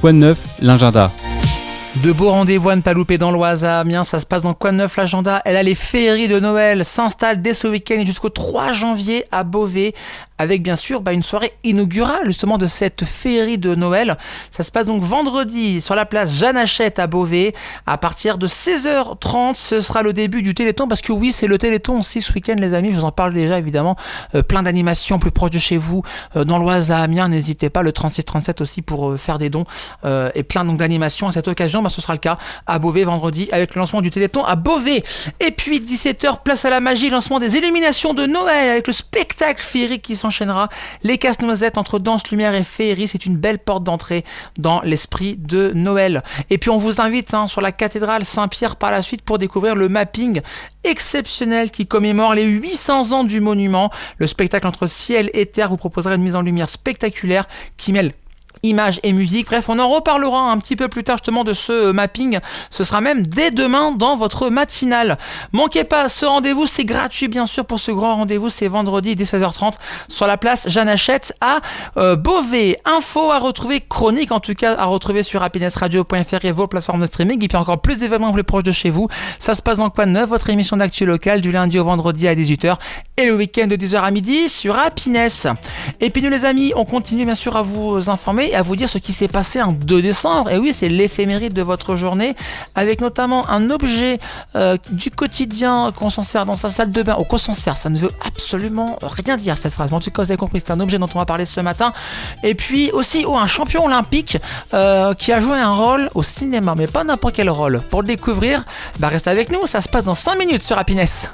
Quoi de neuf, l'agenda? De beaux rendez-vous à ne pas louper dans l'Oise à Amiens, ça se passe dans Quoi de neuf l'agenda. Elle a les féeries de Noël, s'installe dès ce week-end et jusqu'au 3 janvier à Beauvais, avec bien sûr une soirée inaugurale justement de cette féerie de Noël. Ça se passe donc vendredi sur la place Jeanne Hachette à Beauvais, à partir de 16h30, ce sera le début du Téléthon, parce que oui, c'est le Téléthon aussi ce week-end les amis, je vous en parle déjà évidemment, plein d'animations plus proches de chez vous, dans l'Oise à Amiens, n'hésitez pas, le 36-37 aussi pour faire des dons, et plein donc d'animations à cette occasion. Ce sera le cas à Beauvais vendredi avec le lancement du Téléthon à Beauvais. Et puis 17h, place à la magie, lancement des illuminations de Noël avec le spectacle féerique qui s'enchaînera. Les casse-noisettes entre danse, lumière et féerie, c'est une belle porte d'entrée dans l'esprit de Noël. Et puis on vous invite sur la cathédrale Saint-Pierre par la suite pour découvrir le mapping exceptionnel qui commémore les 800 ans du monument. Le spectacle entre ciel et terre vous proposera une mise en lumière spectaculaire qui mêle images et musique. Bref, on en reparlera un petit peu plus tard justement de ce mapping. Ce sera même dès demain dans votre matinale. Manquez pas ce rendez-vous, c'est gratuit bien sûr pour ce grand rendez-vous. C'est vendredi dès 16h30 sur la place Jeanne Hachette à Beauvais. Info à retrouver, chronique en tout cas à retrouver sur happinessradio.fr et vos plateformes de streaming. Et puis encore plus d'événements plus proches de chez vous. Ça se passe dans Quoi de neuf, votre émission d'actu locale du lundi au vendredi à 18h et le week-end de 10h à midi sur Happiness. Et puis nous les amis, on continue bien sûr à vous informer et à vous dire ce qui s'est passé un 2 décembre. Et oui, c'est l'éphéméride de votre journée, avec notamment un objet du quotidien qu'on s'en sert dans sa salle de bain. Qu'on s'en sert, ça ne veut absolument rien dire cette phrase, mais en tout cas vous avez compris, c'est un objet dont on va parler ce matin. Et puis aussi un champion olympique qui a joué un rôle au cinéma, mais pas n'importe quel rôle. Pour le découvrir, restez avec nous, ça se passe dans 5 minutes sur Happiness.